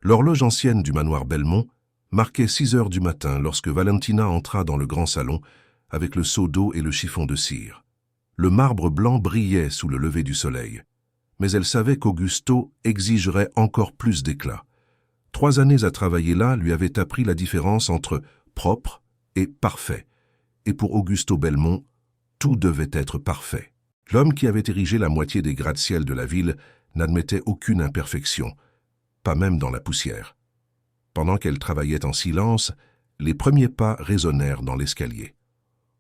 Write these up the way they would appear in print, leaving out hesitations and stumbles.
L'horloge ancienne du manoir Belmont marquait 6 heures du matin lorsque Valentina entra dans le grand salon avec le seau d'eau et le chiffon de cire. Le marbre blanc brillait sous le lever du soleil, mais elle savait qu'Augusto exigerait encore plus d'éclat. 3 années à travailler là lui avaient appris la différence entre propre et parfait, et pour Augusto Belmont, tout devait être parfait. L'homme qui avait érigé la moitié des gratte-ciel de la ville n'admettait aucune imperfection, pas même dans la poussière. Pendant qu'elle travaillait en silence, les premiers pas résonnèrent dans l'escalier.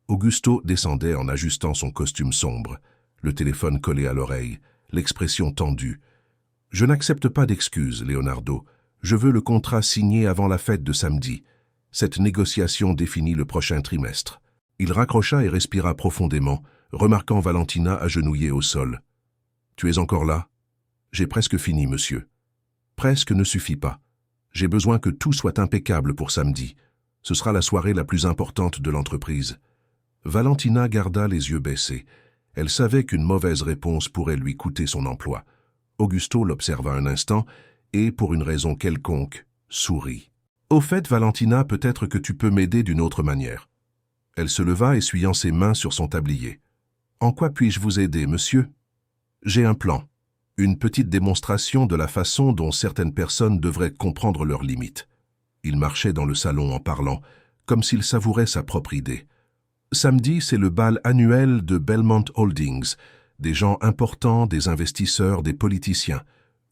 Augusto descendait en ajustant son costume sombre, le téléphone collé à l'oreille, l'expression tendue. « Je n'accepte pas d'excuses, Leonardo. Je veux le contrat signé avant la fête de samedi. Cette négociation définit le prochain trimestre. » Il raccrocha et respira profondément, remarquant Valentina agenouillée au sol. « Tu es encore là ? » « J'ai presque fini, monsieur. »« Presque ne suffit pas. J'ai besoin que tout soit impeccable pour samedi. Ce sera la soirée la plus importante de l'entreprise. » Valentina garda les yeux baissés. Elle savait qu'une mauvaise réponse pourrait lui coûter son emploi. Augusto l'observa un instant et, pour une raison quelconque, sourit. « Au fait, Valentina, peut-être que tu peux m'aider d'une autre manière. » Elle se leva, essuyant ses mains sur son tablier. « En quoi puis-je vous aider, monsieur ? » « J'ai un plan. Une petite démonstration de la façon dont certaines personnes devraient comprendre leurs limites. » Il marchait dans le salon en parlant, comme s'il savourait sa propre idée. « Samedi, c'est le bal annuel de Belmont Holdings. Des gens importants, des investisseurs, des politiciens.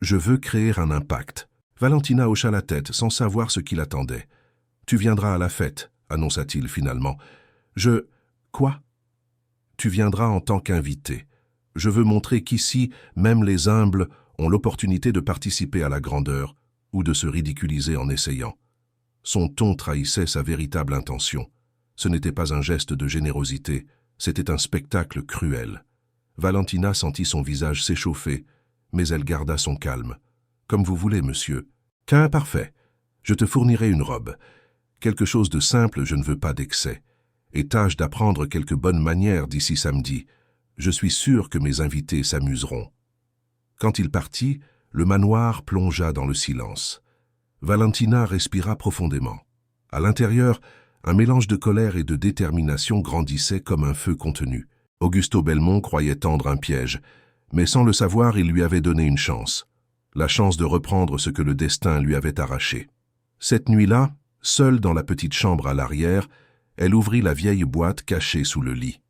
Je veux créer un impact. » Valentina hocha la tête, sans savoir ce qui l'attendait. « Tu viendras à la fête, » annonça-t-il finalement. « Quoi ? Tu viendras en tant qu'invité. Je veux montrer qu'ici, même les humbles ont l'opportunité de participer à la grandeur ou de se ridiculiser en essayant. » Son ton trahissait sa véritable intention. Ce n'était pas un geste de générosité, c'était un spectacle cruel. Valentina sentit son visage s'échauffer, mais elle garda son calme. « Comme vous voulez, monsieur. »« Parfait. Je te fournirai une robe. Quelque chose de simple, je ne veux pas d'excès. Et tâche d'apprendre quelques bonnes manières d'ici samedi. Je suis sûr que mes invités s'amuseront. » Quand il partit, le manoir plongea dans le silence. Valentina respira profondément. À l'intérieur, un mélange de colère et de détermination grandissait comme un feu contenu. Augusto Belmont croyait tendre un piège, mais sans le savoir, il lui avait donné une chance. La chance de reprendre ce que le destin lui avait arraché. Cette nuit-là, seule dans la petite chambre à l'arrière, elle ouvrit la vieille boîte cachée sous le lit.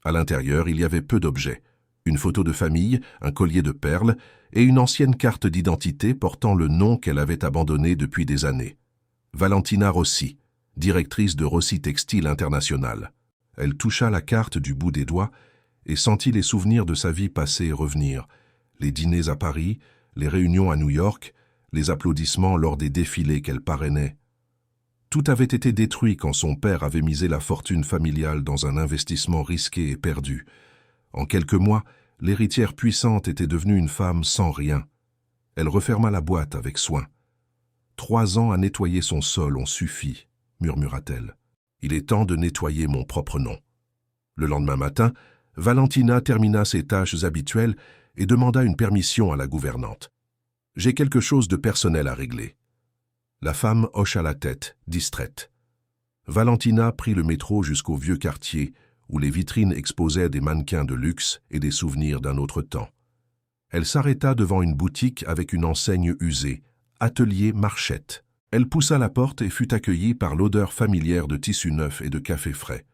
À l'intérieur, il y avait peu d'objets. Une photo de famille, un collier de perles et une ancienne carte d'identité portant le nom qu'elle avait abandonné depuis des années. Valentina Rossi, directrice de Rossi Textile International. Elle toucha la carte du bout des doigts et sentit les souvenirs de sa vie passée revenir. Les dîners à Paris, les réunions à New York, les applaudissements lors des défilés qu'elle parrainait. Tout avait été détruit quand son père avait misé la fortune familiale dans un investissement risqué et perdu. En quelques mois, l'héritière puissante était devenue une femme sans rien. Elle referma la boîte avec soin. « 3 ans à nettoyer son sol ont suffi, » murmura-t-elle. « Il est temps de nettoyer mon propre nom. » Le lendemain matin, Valentina termina ses tâches habituelles et demanda une permission à la gouvernante. « J'ai quelque chose de personnel à régler. » La femme hocha la tête, distraite. Valentina prit le métro jusqu'au vieux quartier, où les vitrines exposaient des mannequins de luxe et des souvenirs d'un autre temps. Elle s'arrêta devant une boutique avec une enseigne usée, Atelier Marchette. Elle poussa la porte et fut accueillie par l'odeur familière de tissu neuf et de café frais.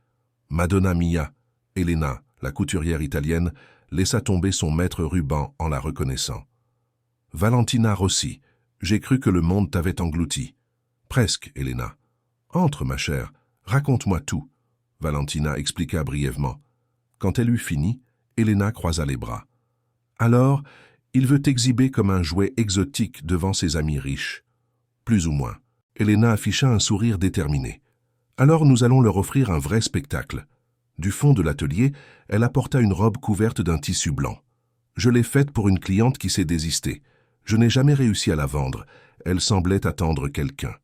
Madonna Mia, Elena, la couturière italienne, laissa tomber son maître ruban en la reconnaissant. « Valentina Rossi, j'ai cru que le monde t'avait englouti. »« Presque, Elena. »« Entre, ma chère, raconte-moi tout. » Valentina expliqua brièvement. Quand elle eut fini, Elena croisa les bras. « Alors, il veut t'exhiber comme un jouet exotique devant ses amis riches. »« Plus ou moins. » Elena afficha un sourire déterminé. « Alors nous allons leur offrir un vrai spectacle. » Du fond de l'atelier, elle apporta une robe couverte d'un tissu blanc. « Je l'ai faite pour une cliente qui s'est désistée. Je n'ai jamais réussi à la vendre. Elle semblait attendre quelqu'un. »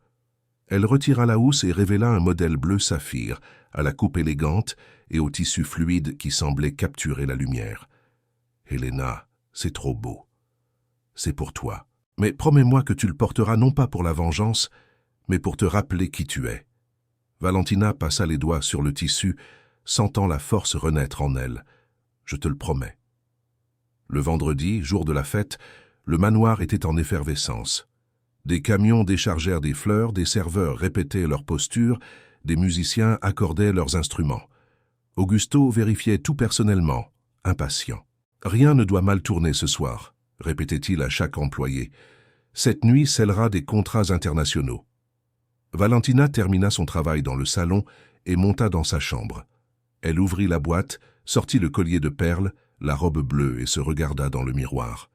Elle retira la housse et révéla un modèle bleu saphir, à la coupe élégante et au tissu fluide qui semblait capturer la lumière. « Helena, c'est trop beau. C'est pour toi. » Mais promets-moi que tu le porteras non pas pour la vengeance, mais pour te rappeler qui tu es. » Valentina passa les doigts sur le tissu, sentant la force renaître en elle. « Je te le promets. » Le vendredi, jour de la fête, le manoir était en effervescence. Des camions déchargèrent des fleurs, des serveurs répétaient leurs postures, des musiciens accordaient leurs instruments. Augusto vérifiait tout personnellement, impatient. « Rien ne doit mal tourner ce soir », répétait-il à chaque employé. « Cette nuit scellera des contrats internationaux. » Valentina termina son travail dans le salon et monta dans sa chambre. Elle ouvrit la boîte, sortit le collier de perles, la robe bleue et se regarda dans le miroir.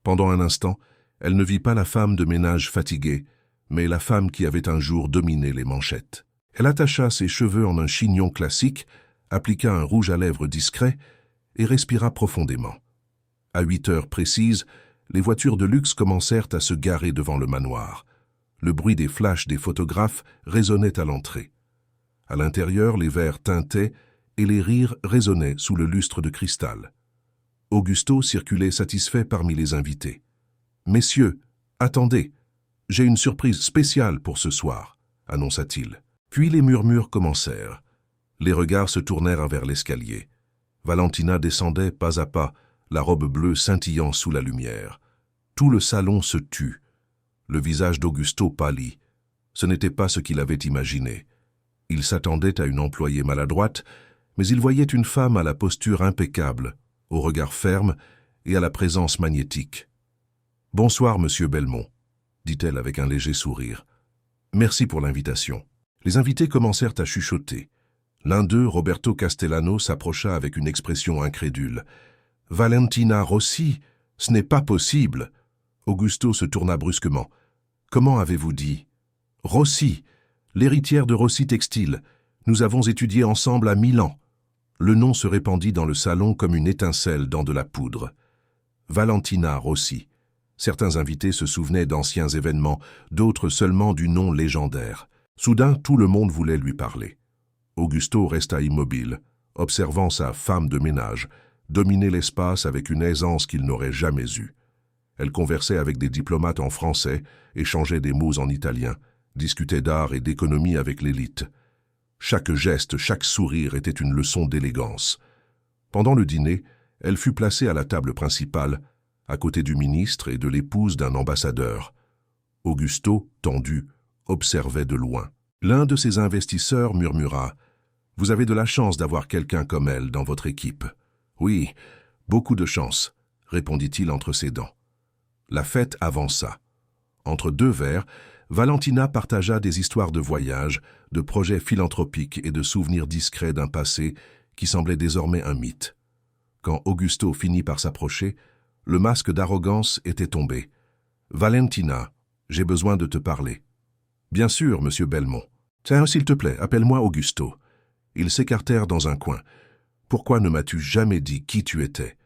Pendant un instant, elle ne vit pas la femme de ménage fatiguée, mais la femme qui avait un jour dominé les manchettes. Elle attacha ses cheveux en un chignon classique, appliqua un rouge à lèvres discret et respira profondément. À 8 heures précises, les voitures de luxe commencèrent à se garer devant le manoir. Le bruit des flashs des photographes résonnait à l'entrée. À l'intérieur, les verres tintaient et les rires résonnaient sous le lustre de cristal. Augusto circulait satisfait parmi les invités. « Messieurs, attendez, j'ai une surprise spéciale pour ce soir, » annonça-t-il. Puis les murmures commencèrent. Les regards se tournèrent vers l'escalier. Valentina descendait pas à pas, la robe bleue scintillant sous la lumière. Tout le salon se tut. Le visage d'Augusto pâlit. Ce n'était pas ce qu'il avait imaginé. Il s'attendait à une employée maladroite, mais il voyait une femme à la posture impeccable, au regard ferme et à la présence magnétique. « Bonsoir, monsieur Belmont », dit-elle avec un léger sourire. « Merci pour l'invitation. » Les invités commencèrent à chuchoter. L'un d'eux, Roberto Castellano, s'approcha avec une expression incrédule. « Valentina Rossi, ce n'est pas possible !» Augusto se tourna brusquement. « Comment avez-vous dit ?»« Rossi, l'héritière de Rossi Textile. Nous avons étudié ensemble à Milan. » Le nom se répandit dans le salon comme une étincelle dans de la poudre. Valentina Rossi. Certains invités se souvenaient d'anciens événements, d'autres seulement du nom légendaire. Soudain, tout le monde voulait lui parler. Augusto resta immobile, observant sa femme de ménage, dominer l'espace avec une aisance qu'il n'aurait jamais eue. Elle conversait avec des diplomates en français, échangeait des mots en italien, discutait d'art et d'économie avec l'élite. Chaque geste, chaque sourire était une leçon d'élégance. Pendant le dîner, elle fut placée à la table principale, à côté du ministre et de l'épouse d'un ambassadeur. Augusto, tendu, observait de loin. L'un de ses investisseurs murmura « Vous avez de la chance d'avoir quelqu'un comme elle dans votre équipe. »« Oui, beaucoup de chance, » répondit-il entre ses dents. La fête avança. Entre deux verres, Valentina partagea des histoires de voyages, de projets philanthropiques et de souvenirs discrets d'un passé qui semblait désormais un mythe. Quand Augusto finit par s'approcher, le masque d'arrogance était tombé. « Valentina, j'ai besoin de te parler. »« Bien sûr, monsieur Belmont. »« Tiens, s'il te plaît, appelle-moi Augusto. » Ils s'écartèrent dans un coin. « Pourquoi ne m'as-tu jamais dit qui tu étais ? » ?»«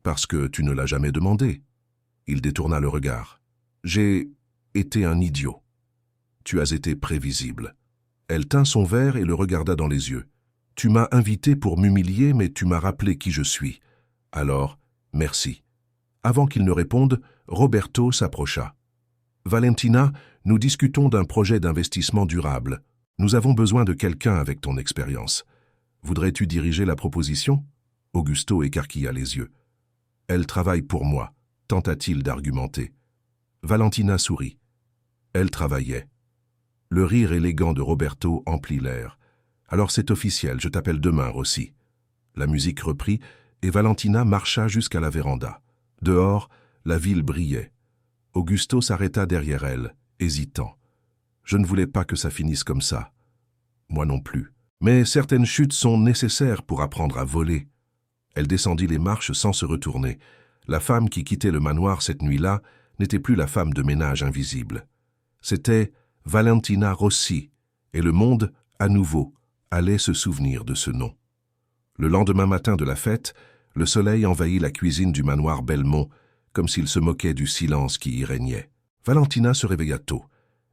Parce que tu ne l'as jamais demandé. » Il détourna le regard. « J'ai été un idiot. Tu as été prévisible. » Elle tint son verre et le regarda dans les yeux. « Tu m'as invité pour m'humilier, mais tu m'as rappelé qui je suis. Alors, merci. » Avant qu'il ne réponde, Roberto s'approcha. « Valentina, nous discutons d'un projet d'investissement durable. Nous avons besoin de quelqu'un avec ton expérience. Voudrais-tu diriger la proposition ?» Augusto écarquilla les yeux. « Elle travaille pour moi », tenta-t-il d'argumenter. Valentina sourit. Elle travaillait. Le rire élégant de Roberto emplit l'air. « Alors c'est officiel, je t'appelle demain, Rossi. » La musique reprit et Valentina marcha jusqu'à la véranda. Dehors, la ville brillait. Augusto s'arrêta derrière elle, hésitant. « Je ne voulais pas que ça finisse comme ça. » Moi non plus. Mais certaines chutes sont nécessaires pour apprendre à voler. Elle descendit les marches sans se retourner. La femme qui quittait le manoir cette nuit-là n'était plus la femme de ménage invisible. C'était Valentina Rossi, et le monde, à nouveau, allait se souvenir de ce nom. Le lendemain matin de la fête, le soleil envahit la cuisine du manoir Belmont, comme s'il se moquait du silence qui y régnait. Valentina se réveilla tôt,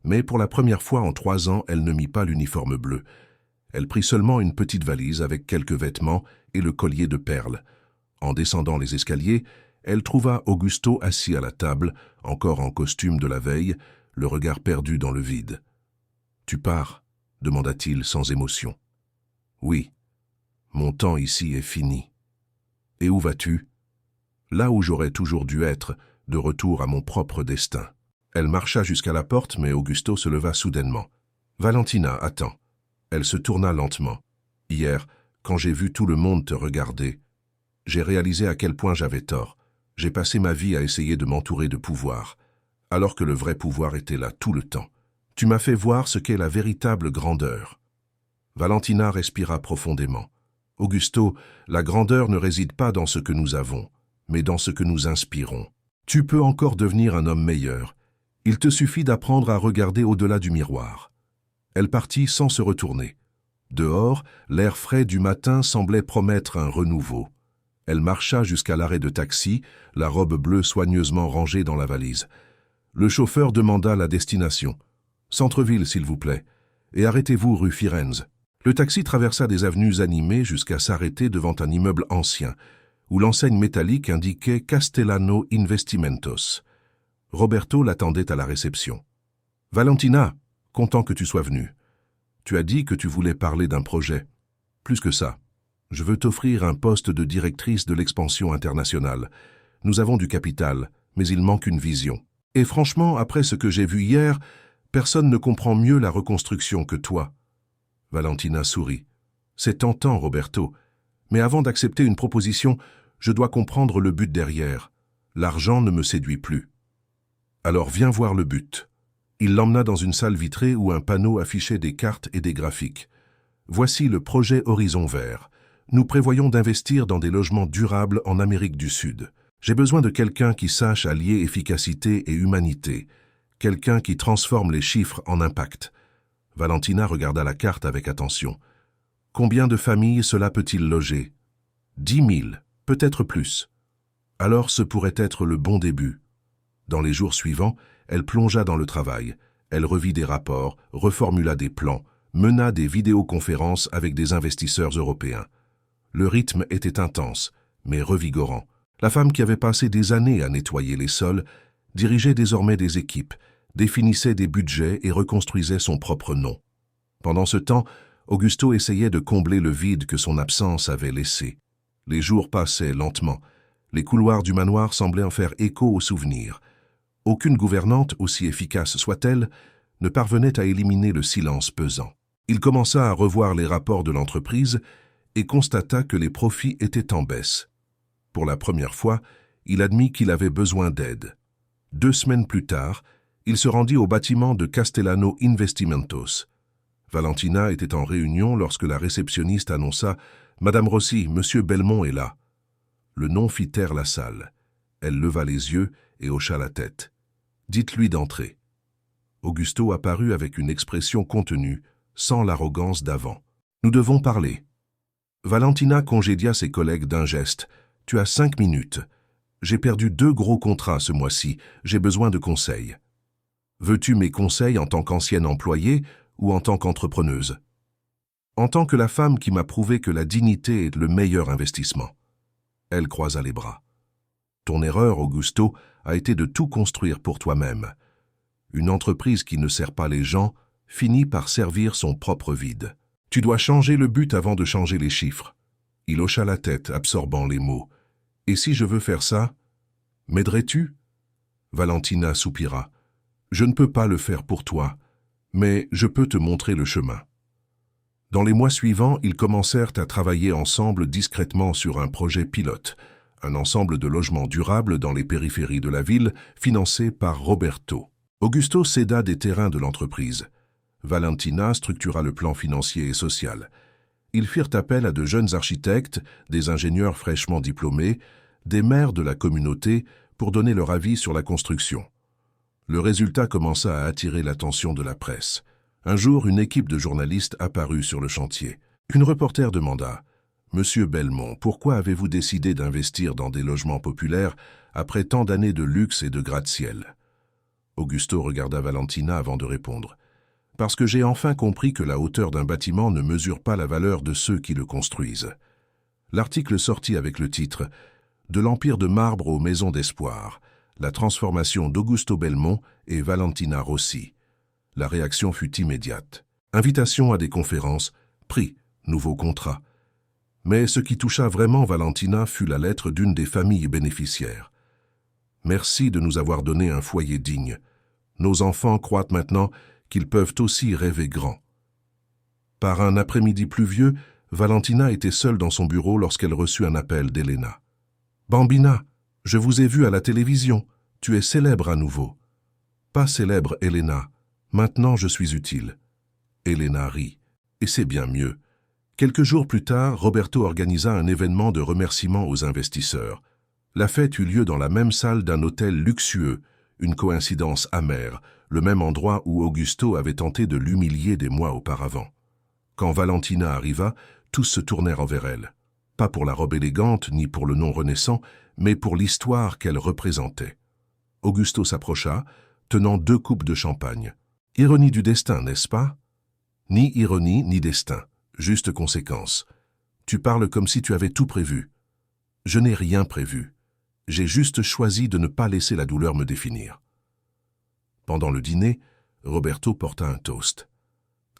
mais pour la première fois en 3 ans, elle ne mit pas l'uniforme bleu. Elle prit seulement une petite valise avec quelques vêtements et le collier de perles. En descendant les escaliers, Elle trouva Augusto assis à la table, encore en costume de la veille, le regard perdu dans le vide. « Tu pars ?» demanda-t-il sans émotion. « Oui. Mon temps ici est fini. »« Et où vas-tu ?»« Là où j'aurais toujours dû être, de retour à mon propre destin. » Elle marcha jusqu'à la porte, mais Augusto se leva soudainement. « Valentina, attends. » Elle se tourna lentement. « Hier, quand j'ai vu tout le monde te regarder, j'ai réalisé à quel point j'avais tort. J'ai passé ma vie à essayer de m'entourer de pouvoir, alors que le vrai pouvoir était là tout le temps. Tu m'as fait voir ce qu'est la véritable grandeur. » Valentina respira profondément. « Augusto, la grandeur ne réside pas dans ce que nous avons, mais dans ce que nous inspirons. Tu peux encore devenir un homme meilleur. Il te suffit d'apprendre à regarder au-delà du miroir. » Elle partit sans se retourner. Dehors, l'air frais du matin semblait promettre un renouveau. Elle marcha jusqu'à l'arrêt de taxi, la robe bleue soigneusement rangée dans la valise. Le chauffeur demanda la destination. « Centre-ville, s'il vous plaît, et arrêtez-vous rue Firenze. » Le taxi traversa des avenues animées jusqu'à s'arrêter devant un immeuble ancien, où l'enseigne métallique indiquait Castellano Investimentos. Roberto l'attendait à la réception. « Valentina, content que tu sois venue. Tu as dit que tu voulais parler d'un projet. Plus que ça. Je veux t'offrir un poste de directrice de l'expansion internationale. Nous avons du capital, mais il manque une vision. Et franchement, après ce que j'ai vu hier, personne ne comprend mieux la reconstruction que toi. » Valentina sourit. « C'est tentant, Roberto. Mais avant d'accepter une proposition, je dois comprendre le but derrière. L'argent ne me séduit plus. Alors viens voir le but. » Il l'emmena dans une salle vitrée où un panneau affichait des cartes et des graphiques. « Voici le projet Horizon Vert. Nous prévoyons d'investir dans des logements durables en Amérique du Sud. J'ai besoin de quelqu'un qui sache allier efficacité et humanité, quelqu'un qui transforme les chiffres en impact. » Valentina regarda la carte avec attention. « Combien de familles cela peut-il loger ? 10 000, peut-être plus. Alors ce pourrait être le bon début. » Dans les jours suivants, elle plongea dans le travail. Elle revit des rapports, reformula des plans, mena des vidéoconférences avec des investisseurs européens. Le rythme était intense, mais revigorant. La femme qui avait passé des années à nettoyer les sols dirigeait désormais des équipes, définissait des budgets et reconstruisait son propre nom. Pendant ce temps, Augusto essayait de combler le vide que son absence avait laissé. Les jours passaient lentement. Les couloirs du manoir semblaient en faire écho aux souvenirs. Aucune gouvernante, aussi efficace soit-elle, ne parvenait à éliminer le silence pesant. Il commença à revoir les rapports de l'entreprise et constata que les profits étaient en baisse. Pour la première fois, il admit qu'il avait besoin d'aide. 2 semaines plus tard, il se rendit au bâtiment de Castellano Investimentos. Valentina était en réunion lorsque la réceptionniste annonça « Madame Rossi, Monsieur Belmont est là ». Le nom fit taire la salle. Elle leva les yeux et hocha la tête. « Dites-lui d'entrer. » Augusto apparut avec une expression contenue, sans l'arrogance d'avant. « Nous devons parler. » Valentina congédia ses collègues d'un geste. « Tu as 5 minutes. J'ai perdu 2 gros contrats ce mois-ci. J'ai besoin de conseils. » « Veux-tu mes conseils en tant qu'ancienne employée ou en tant qu'entrepreneuse ? » « En tant que la femme qui m'a prouvé que la dignité est le meilleur investissement. » Elle croisa les bras. « Ton erreur, Augusto, a été de tout construire pour toi-même. Une entreprise qui ne sert pas les gens finit par servir son propre vide. Tu dois changer le but avant de changer les chiffres. » Il hocha la tête, absorbant les mots. « Et si je veux faire ça, m'aiderais-tu » Valentina soupira. « Je ne peux pas le faire pour toi, mais je peux te montrer le chemin. » Dans les mois suivants, ils commencèrent à travailler ensemble discrètement sur un projet pilote, un ensemble de logements durables dans les périphéries de la ville, financé par Roberto. Augusto céda des terrains de l'entreprise. Valentina structura le plan financier et social. Ils firent appel à de jeunes architectes, des ingénieurs fraîchement diplômés, des maires de la communauté pour donner leur avis sur la construction. Le résultat commença à attirer l'attention de la presse. Un jour, une équipe de journalistes apparut sur le chantier. Une reporter demanda « Monsieur Belmont, pourquoi avez-vous décidé d'investir dans des logements populaires après tant d'années de luxe et de gratte-ciel » Augusto regarda Valentina avant de répondre. « Parce que j'ai enfin compris que la hauteur d'un bâtiment ne mesure pas la valeur de ceux qui le construisent. » L'article sortit avec le titre « De l'Empire de Marbre aux Maisons d'Espoir, la transformation d'Augusto Belmont et Valentina Rossi. La réaction fut immédiate. Invitation à des conférences, prix, nouveau contrat. Mais ce qui toucha vraiment Valentina fut la lettre d'une des familles bénéficiaires. Merci de nous avoir donné un foyer digne. Nos enfants croient maintenant qu'ils peuvent aussi rêver grand. Par un après-midi pluvieux, Valentina était seule dans son bureau lorsqu'elle reçut un appel d'Elena. « Bambina, je vous ai vu à la télévision. Tu es célèbre à nouveau. »« Pas célèbre, Elena. Maintenant, je suis utile. » Elena rit. « Et c'est bien mieux. » Quelques jours plus tard, Roberto organisa un événement de remerciement aux investisseurs. La fête eut lieu dans la même salle d'un hôtel luxueux, une coïncidence amère, le même endroit où Augusto avait tenté de l'humilier des mois auparavant. Quand Valentina arriva, tous se tournèrent envers elle. Pas pour la robe élégante, ni pour le nom renaissant, mais pour l'histoire qu'elle représentait. Augusto s'approcha, tenant 2 coupes de champagne. Ironie du destin, n'est-ce pas? Ni ironie, ni destin. Juste conséquence. Tu parles comme si tu avais tout prévu. Je n'ai rien prévu. J'ai juste choisi de ne pas laisser la douleur me définir. Pendant le dîner, Roberto porta un toast.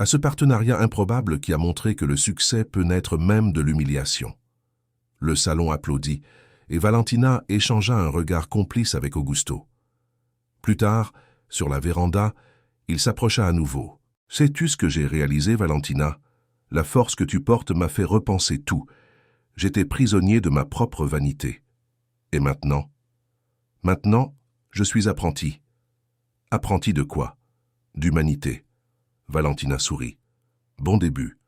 À ce partenariat improbable qui a montré que le succès peut naître même de l'humiliation. Le salon applaudit, et Valentina échangea un regard complice avec Augusto. Plus tard, sur la véranda, il s'approcha à nouveau. « Sais-tu ce que j'ai réalisé, Valentina? La force que tu portes m'a fait repenser tout. J'étais prisonnier de ma propre vanité. Et maintenant? Maintenant, je suis apprenti. Apprenti de quoi? D'humanité. » Valentina sourit. Bon début.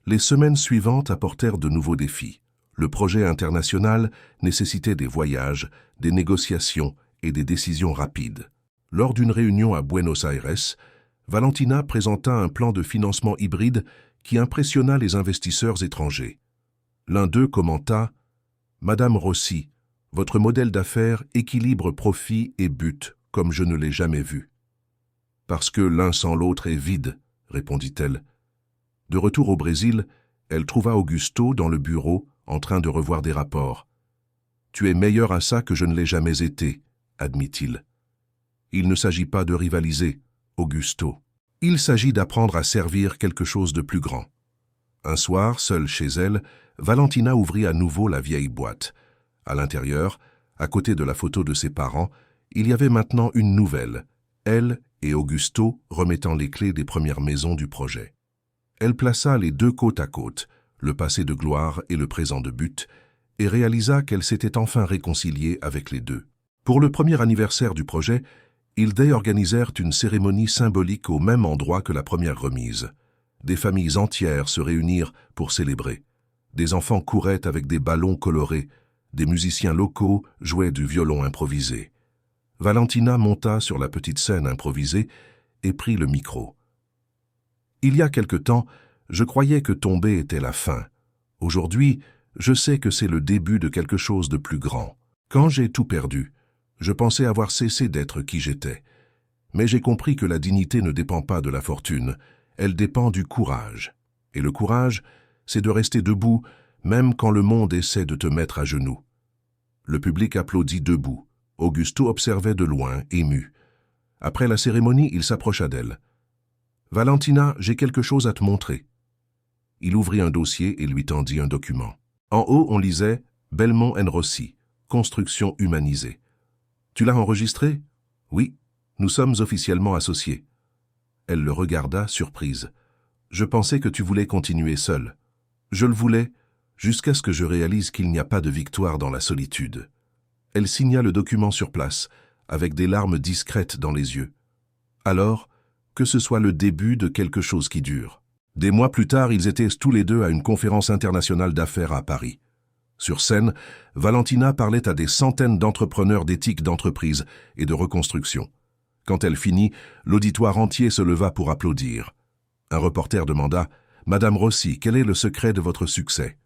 Les semaines suivantes apportèrent de nouveaux défis. Le projet international nécessitait des voyages, des négociations et des décisions rapides. Lors d'une réunion à Buenos Aires, Valentina présenta un plan de financement hybride qui impressionna les investisseurs étrangers. L'un d'eux commenta « Madame Rossi, votre modèle d'affaires équilibre profit et but comme je ne l'ai jamais vu. » « Parce que l'un sans l'autre est vide, » répondit-elle. De retour au Brésil, elle trouva Augusto dans le bureau en train de revoir des rapports. « Tu es meilleur à ça que je ne l'ai jamais été, » admit-il. Il ne s'agit pas de rivaliser, Augusto. Il s'agit d'apprendre à servir quelque chose de plus grand. Un soir, seule chez elle, Valentina ouvrit à nouveau la vieille boîte. À l'intérieur, à côté de la photo de ses parents, il y avait maintenant une nouvelle, elle et Augusto remettant les clés des premières maisons du projet. Elle plaça les 2 côte à côte, le passé de gloire et le présent de but, et réalisa qu'elle s'était enfin réconciliée avec les deux. Pour le premier anniversaire du projet, ils organisèrent une cérémonie symbolique au même endroit que la première remise. Des familles entières se réunirent pour célébrer. Des enfants couraient avec des ballons colorés, des musiciens locaux jouaient du violon improvisé. Valentina monta sur la petite scène improvisée et prit le micro. « Il y a quelque temps, je croyais que tomber était la fin. Aujourd'hui, je sais que c'est le début de quelque chose de plus grand. Quand j'ai tout perdu, je pensais avoir cessé d'être qui j'étais. Mais j'ai compris que la dignité ne dépend pas de la fortune, elle dépend du courage. Et le courage, c'est de rester debout, même quand le monde essaie de te mettre à genoux. » Le public applaudit debout. Augusto observait de loin, ému. Après la cérémonie, il s'approcha d'elle. « Valentina, j'ai quelque chose à te montrer. » Il ouvrit un dossier et lui tendit un document. En haut, on lisait « Belmont & Rossi, construction humanisée. » « Tu l'as enregistré? »« Oui, nous sommes officiellement associés. » Elle le regarda, surprise. « Je pensais que tu voulais continuer seul. »« Je le voulais, jusqu'à ce que je réalise qu'il n'y a pas de victoire dans la solitude. » Elle signa le document sur place, avec des larmes discrètes dans les yeux. Alors, que ce soit le début de quelque chose qui dure. Des mois plus tard, ils étaient tous les deux à une conférence internationale d'affaires à Paris. Sur scène, Valentina parlait à des centaines d'entrepreneurs d'éthique d'entreprise et de reconstruction. Quand elle finit, l'auditoire entier se leva pour applaudir. Un reporter demanda « Madame Rossi, quel est le secret de votre succès ?»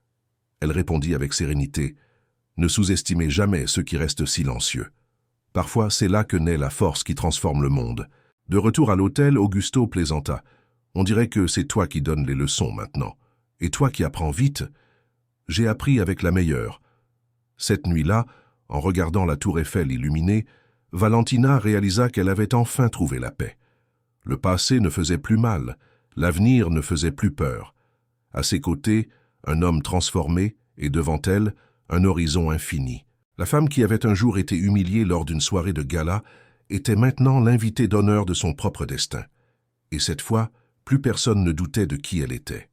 Elle répondit avec sérénité « Ne sous-estimez jamais ceux qui restent silencieux. Parfois, c'est là que naît la force qui transforme le monde. » De retour à l'hôtel, Augusto plaisanta. « On dirait que c'est toi qui donnes les leçons maintenant. Et toi qui apprends vite. » « J'ai appris avec la meilleure. Cette nuit-là, en regardant la tour Eiffel illuminée, Valentina réalisa qu'elle avait enfin trouvé la paix. Le passé ne faisait plus mal, l'avenir ne faisait plus peur. À ses côtés, un homme transformé, et devant elle, un horizon infini. La femme qui avait un jour été humiliée lors d'une soirée de gala était maintenant l'invitée d'honneur de son propre destin. Et cette fois, plus personne ne doutait de qui elle était.